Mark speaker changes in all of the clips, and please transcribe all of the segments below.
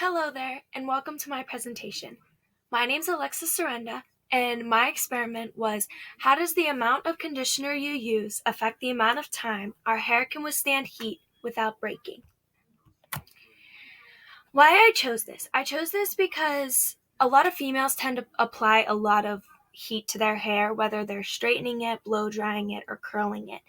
Speaker 1: Hello there, and welcome to my presentation. My name's Alexis Surenda, and my experiment was how does the amount of conditioner you use affect the amount of time our hair can withstand heat without breaking? Why I chose this? I chose this because a lot of females tend to apply a lot of heat to their hair, whether they're straightening it, blow drying it, or curling it.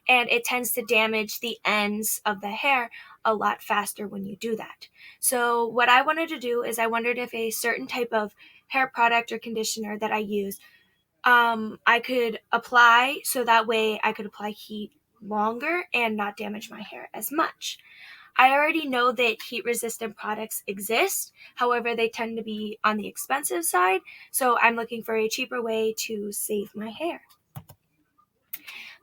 Speaker 1: And it tends to damage the ends of the hair a lot faster when you do that. So what I wanted to do is I wondered if a certain type of hair product or conditioner that I use, I could apply so that way I could apply heat longer and not damage my hair as much. I already know that heat resistant products exist. However, they tend to be on the expensive side. So I'm looking for a cheaper way to save my hair.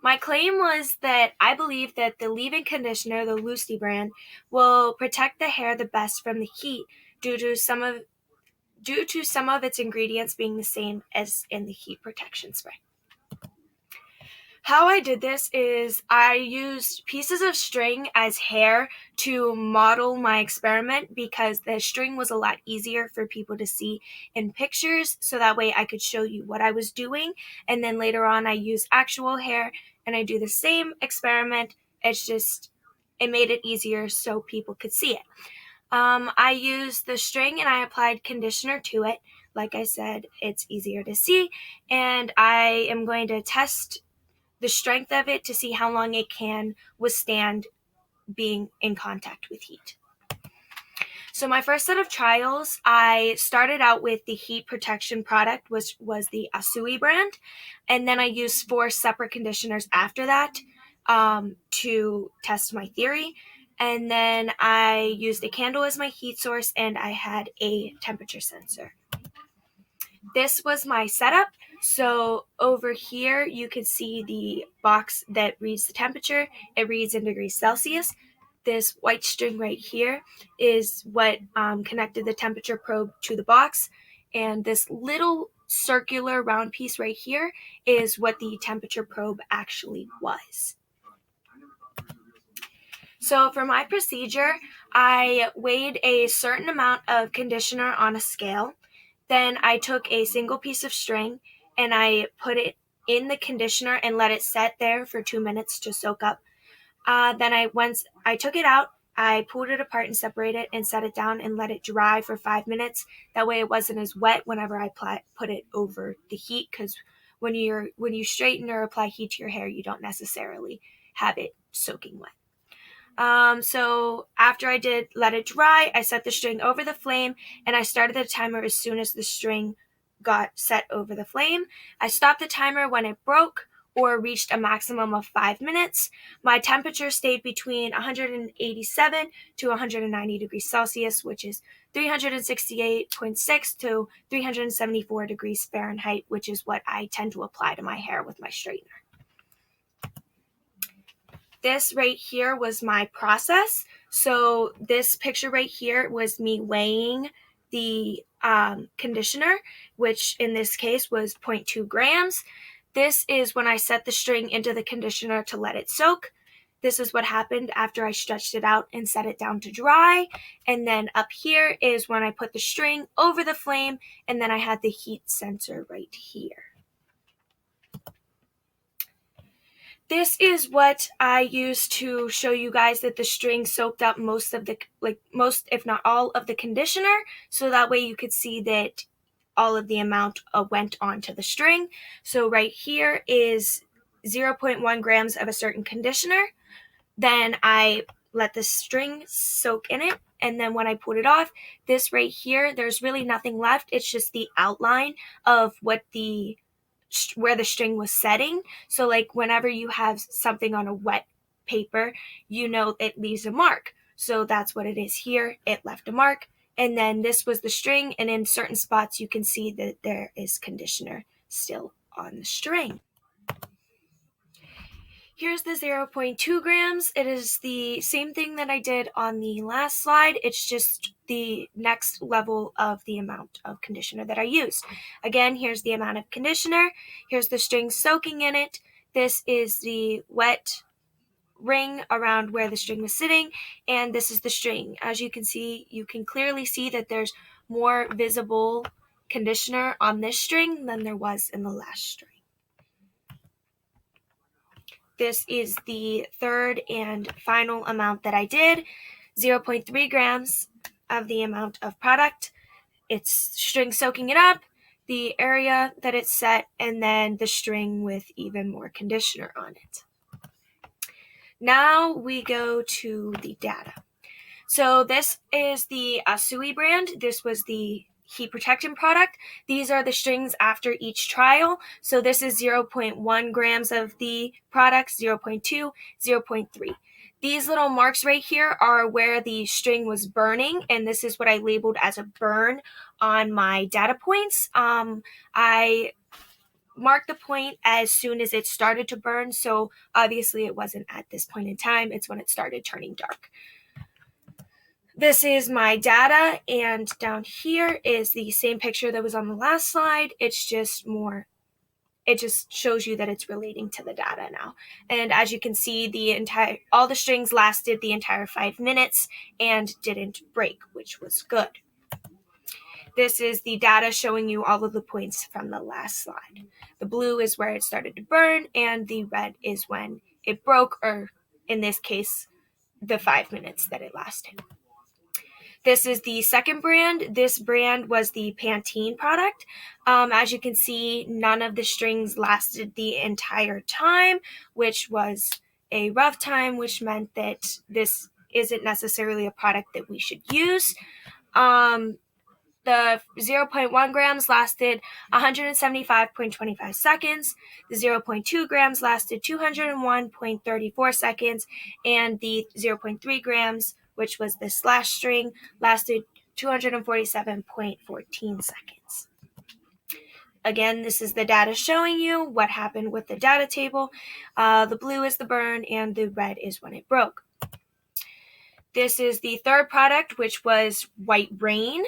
Speaker 1: My claim was that I believe that the leave-in conditioner, the Lucy brand, will protect the hair the best from the heat due to some of its ingredients being the same as in the heat protection spray. How I did this is I used pieces of string as hair to model my experiment because the string was a lot easier for people to see in pictures, so that way I could show you what I was doing, and then later on I use actual hair and I do the same experiment. It made it easier so people could see it. I used the string and I applied conditioner to it. Like I said, it's easier to see, and I am going to test the strength of it to see how long it can withstand being in contact with heat. So my first set of trials, I started out with the heat protection product, which was the Asui brand, and then I used 4 separate conditioners after that to test my theory. And then I used a candle as my heat source, and I had a temperature sensor. This was my setup. So over here, you can see the box that reads the temperature. It reads in degrees Celsius. This white string right here is what connected the temperature probe to the box. And this little circular round piece right here is what the temperature probe actually was. So for my procedure, I weighed a certain amount of conditioner on a scale. Then I took a single piece of string and I put it in the conditioner and let it set there for 2 minutes to soak up. Once I took it out, I pulled it apart and separated it and set it down and let it dry for 5 minutes. That way it wasn't as wet whenever I put it over the heat, because when you straighten or apply heat to your hair, you don't necessarily have it soaking wet. So after I did let it dry, I set the string over the flame and I started the timer as soon as the string got set over the flame. I stopped the timer when it broke or reached a maximum of 5 minutes. My temperature stayed between 187 to 190 degrees Celsius, which is 368.6 to 374 degrees Fahrenheit, which is what I tend to apply to my hair with my straightener. This right here was my process. So this picture right here was me weighing the conditioner, which in this case was 0.2 grams. This is when I set the string into the conditioner to let it soak. This is what happened after I stretched it out and set it down to dry. And then up here is when I put the string over the flame, and then I had the heat sensor right here. This is what I used to show you guys that the string soaked up most, if not all, of the conditioner, so that way you could see that all of the amount went onto the string. So right here is 0.1 grams of a certain conditioner. Then I let the string soak in it, and then when I pulled it off, this right here, there's really nothing left. It's just the outline of where the string was setting. So like whenever you have something on a wet paper, you know it leaves a mark. So that's what it is here. It left a mark. And then this was the string, and in certain spots you can see that there is conditioner still on the string. Here's the 0.2 grams. It is the same thing that I did on the last slide. It's just the next level of the amount of conditioner that I used. Again, here's the amount of conditioner. Here's the string soaking in it. This is the wet ring around where the string was sitting, and this is the string. As you can see, you can clearly see that there's more visible conditioner on this string than there was in the last string. This is the third and final amount that I did, 0.3 grams of the amount of product. It's string soaking it up, the area that it's set, and then the string with even more conditioner on it. Now we go to the data. So this is the Asui brand. This was the heat protectant product. These are the strings after each trial. So this is 0.1 grams of the product, 0.2, 0.3. These little marks right here are where the string was burning, and this is what I labeled as a burn on my data points. I marked the point as soon as it started to burn, so obviously it wasn't at this point in time. It's when it started turning dark. This is my data, and down here is the same picture that was on the last slide. It's just more, it just shows you that it's relating to the data now. And as you can see, all the strings lasted the entire 5 minutes and didn't break, which was good. This is the data showing you all of the points from the last slide. The blue is where it started to burn, and the red is when it broke, or in this case, the 5 minutes that it lasted. This is the second brand. This brand was the Pantene product. As you can see, none of the strings lasted the entire time, which was a rough time, which meant that this isn't necessarily a product that we should use. The 0.1 grams lasted 175.25 seconds. The 0.2 grams lasted 201.34 seconds. And the 0.3 grams, which was the slash string, lasted 247.14 seconds. Again, this is the data showing you what happened with the data table. The blue is the burn, and the red is when it broke. This is the third product, which was White Rain.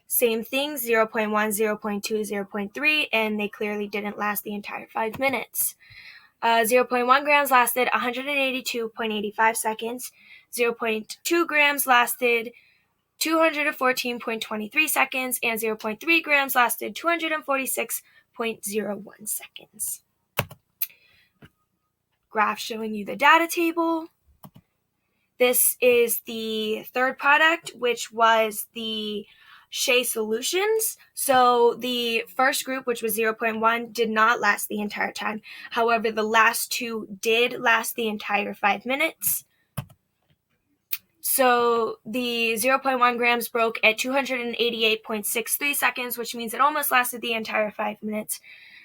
Speaker 1: Same thing, 0.1, 0.2, 0.3, and they clearly didn't last the entire 5 minutes. 0.1 grams lasted 182.85 seconds. 0.2 grams lasted 214.23 seconds, and 0.3 grams lasted 246.01 seconds. Graph showing you the data table. This is the third product, which was the Shea Solutions. So the first group, which was 0.1, did not last the entire time. However, the last two did last the entire 5 minutes. So the 0.1 grams broke at 288.63 seconds, which means it almost lasted the entire 5 minutes.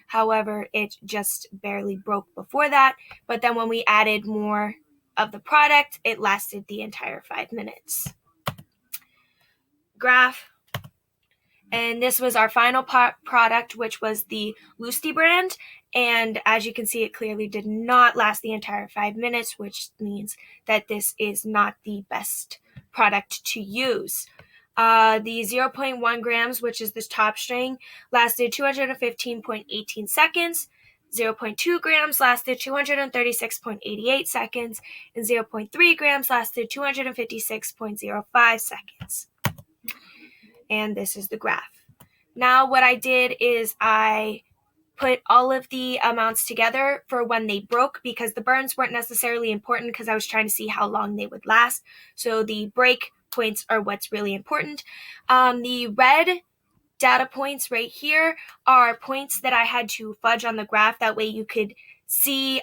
Speaker 1: However, it just barely broke before that. But then when we added more of the product, it lasted the entire 5 minutes. Graph. And this was our final product, which was the Lusty brand. And as you can see, it clearly did not last the entire 5 minutes, which means that this is not the best product to use. The 0.1 grams, which is this top string, lasted 215.18 seconds. 0.2 grams lasted 236.88 seconds. And 0.3 grams lasted 256.05 seconds. And this is the graph. Now what I did is I put all of the amounts together for when they broke, because the burns weren't necessarily important because I was trying to see how long they would last. So the break points are what's really important. The red data points right here are points that I had to fudge on the graph. That way you could see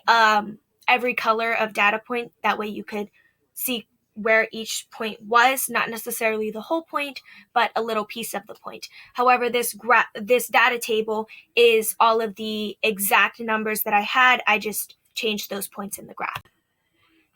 Speaker 1: every color of data point. That way you could see where each point was, not necessarily the whole point, but a little piece of the point. However, this data table is all of the exact numbers that I had. I just changed those points in the graph.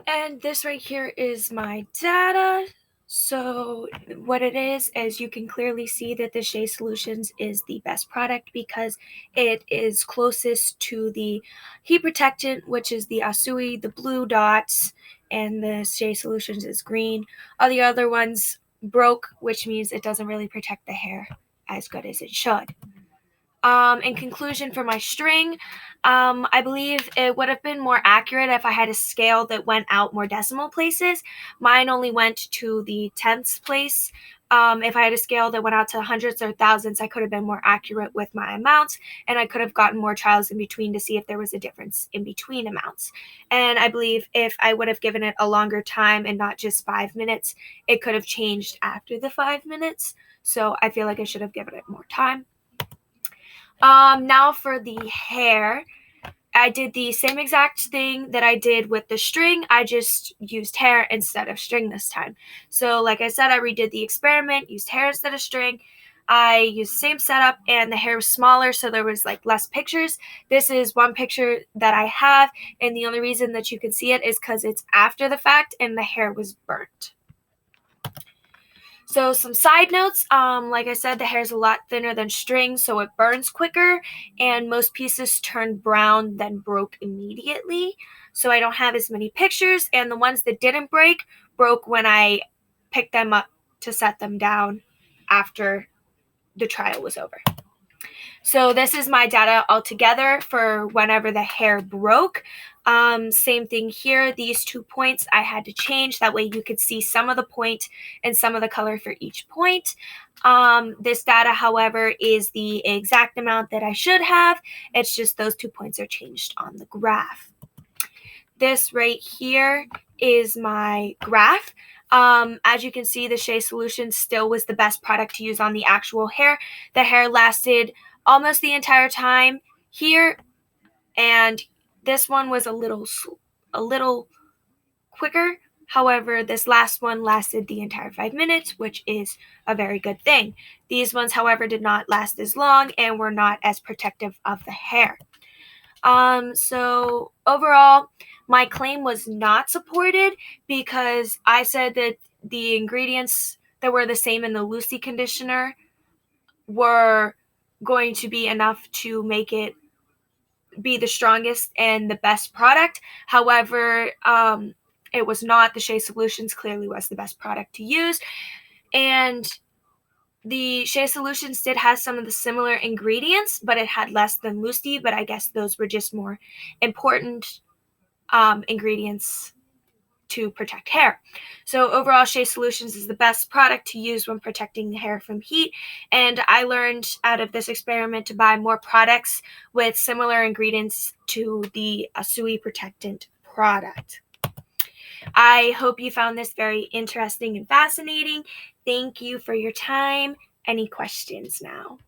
Speaker 1: And this right here is my data. So what it is you can clearly see that the Shea Solutions is the best product because it is closest to the heat protectant, which is the Asui, the blue dots, and the Shea Solutions is green. All the other ones broke, which means it doesn't really protect the hair as good as it should. In conclusion, for my string, I believe it would have been more accurate if I had a scale that went out more decimal places. Mine only went to the tenths place. If I had a scale that went out to hundreds or thousands, I could have been more accurate with my amounts, and I could have gotten more trials in between to see if there was a difference in between amounts. And I believe if I would have given it a longer time and not just 5 minutes, it could have changed after the 5 minutes. So I feel like I should have given it more time. Now for the hair, I did the same exact thing that I did with the string. I just used hair instead of string this time. So like I said, I redid the experiment, used hair instead of string. I used the same setup, and the hair was smaller, so there was like less pictures. This is one picture that I have, and the only reason that you can see it is because it's after the fact and the hair was burnt. So some side notes, like I said, the hair is a lot thinner than string, so it burns quicker, and most pieces turn brown then broke immediately. So I don't have as many pictures, and the ones that didn't break broke when I picked them up to set them down after the trial was over. So this is my data altogether for whenever the hair broke. Same thing here. These 2 points I had to change. That way you could see some of the point and some of the color for each point. This data, however, is the exact amount that I should have. It's just those 2 points are changed on the graph. This right here is my graph. As you can see, the Shea Solution still was the best product to use on the actual hair. The hair lasted almost the entire time here, and this one was a little quicker. However, this last one lasted the entire 5 minutes, which is a very good thing. These ones, however, did not last as long and were not as protective of the hair. So overall, my claim was not supported because I said that the ingredients that were the same in the Lucy conditioner were going to be enough to make it be the strongest and the best product. However, it was not. The Shea Solutions clearly was the best product to use. And the Shea Solutions did have some of the similar ingredients, but it had less than Lucy, but I guess those were just more important ingredients to protect hair. So overall, Shea Solutions is the best product to use when protecting the hair from heat. And I learned out of this experiment to buy more products with similar ingredients to the Asui Protectant product. I hope you found this very interesting and fascinating. Thank you for your time. Any questions now?